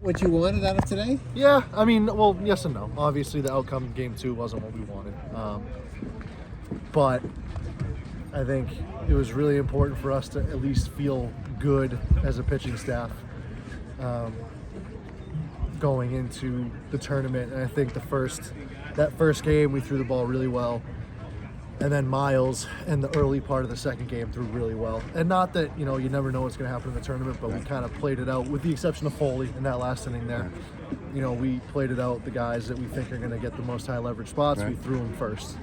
what you wanted out of today? Yeah, I mean, well, yes and no. Obviously, the outcome in Game 2 wasn't what we wanted. But I think it was really important for us to at least feel good as a pitching staff going into the tournament. And I think that first game, we threw the ball really well. And then Miles in the early part of the second game threw really well. And not that, you never know what's going to happen in the tournament, but we kind of played it out with the exception of Foley in that last inning there. We played it out, the guys that we think are going to get the most high leverage spots, we threw them first.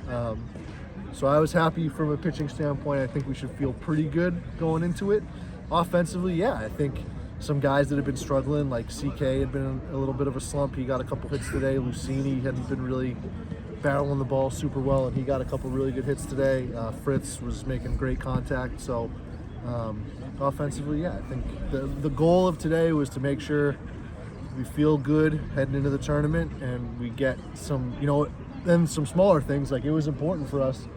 So I was happy from a pitching standpoint. I think we should feel pretty good going into it. Offensively, yeah, I think some guys that have been struggling, like CK had been in a little bit of a slump. He got a couple hits today. Lucini hadn't been really barreling the ball super well, and he got a couple really good hits today. Fritz was making great contact. So offensively, yeah, I think the goal of today was to make sure we feel good heading into the tournament, and we get some, then some smaller things. Like, it was important for us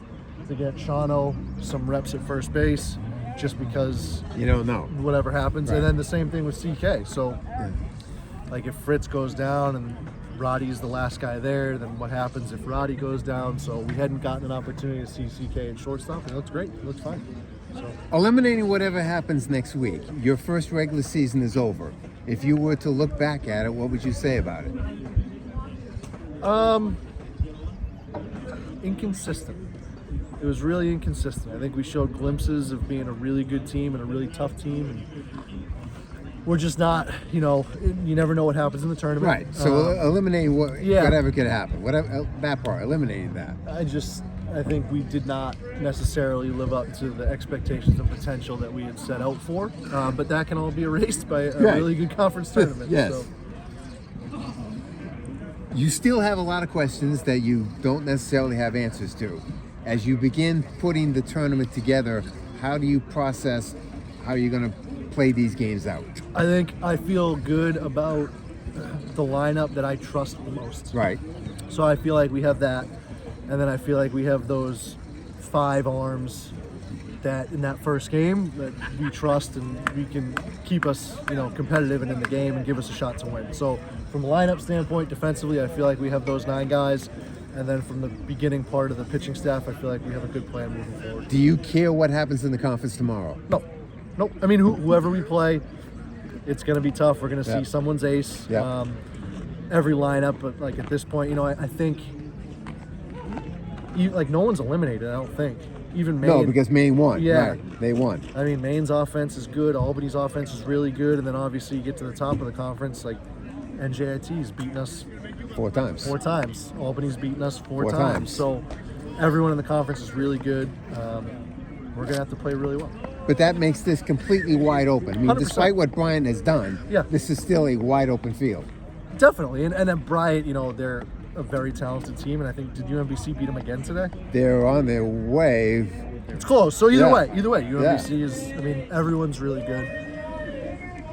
to get Shano some reps at first base, just because you don't know whatever happens. And then the same thing with CK. So like, if Fritz goes down and Roddy's the last guy there, then what happens if Roddy goes down? So we hadn't gotten an opportunity to see CK in shortstop, and it looks great. It looks fine. So eliminating whatever happens next week, your first regular season is over. If you were to look back at it, what would you say about it? Inconsistent. It was really inconsistent. I think we showed glimpses of being a really good team and a really tough team. And we're just not, you never know what happens in the tournament. Right. So eliminating whatever could happen. Whatever that part, eliminating that. I think we did not necessarily live up to the expectations and potential that we had set out for. But that can all be erased by a really good conference tournament. Yes. So. You still have a lot of questions that you don't necessarily have answers to. As you begin putting the tournament together, how do you process how you're going to play these games out? I think I feel good about the lineup that I trust the most. Right. So I feel like we have that, and then I feel like we have those 5 arms that in that first game that we trust, and we can keep us, competitive and in the game and give us a shot to win. So from a lineup standpoint, defensively, I feel like we have those 9 guys. And then from the beginning part of the pitching staff, I feel like we have a good plan moving forward. Do you care what happens in the conference tomorrow? No. Nope. I mean, whoever we play, it's going to be tough. We're going to see someone's ace. Every lineup, but like at this point, I think no one's eliminated. I don't think. Even Maine. No, because Maine won. Yeah, right. They won. I mean, Maine's offense is good. Albany's offense is really good, and then obviously you get to the top of the conference, like NJIT's beaten us 4 times. 4 times. Albany's beaten us 4 times. So everyone in the conference is really good. We're going to have to play really well. But that makes this completely wide open. I mean, 100%. Despite what Bryant has done, this is still a wide open field. Definitely. And then Bryant, they're a very talented team. And I think, did UMBC beat them again today? They're on their way. It's close. So either way, UMBC is, everyone's really good.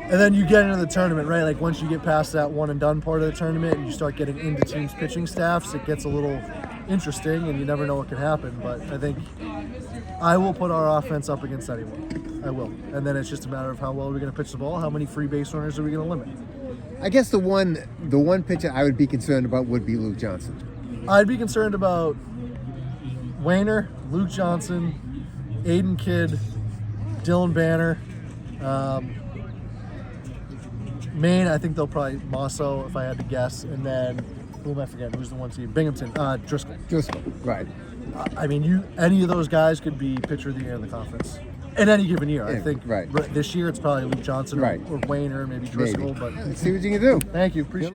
And then you get into the tournament, right? Like, once you get past that one and done part of the tournament and you start getting into teams' pitching staffs, it gets a little interesting, and you never know what can happen. But I think I will put our offense up against anyone. I will. And then it's just a matter of how well we're going to pitch the ball, how many free base runners are we going to limit. I guess the one pitcher I would be concerned about would be Luke Johnson. I'd be concerned about Wayner, Luke Johnson, Aiden Kidd, Dylan Banner. Maine, I think they'll probably Mosso, if I had to guess, and then who am I forgetting? Who's the one seed? Binghamton, Driscoll. Driscoll, right. I mean, any of those guys could be pitcher of the year in the conference in any given year. I think this year it's probably Luke Johnson or Wayner, maybe Driscoll. But let's see what you can do. Thank you, appreciate it.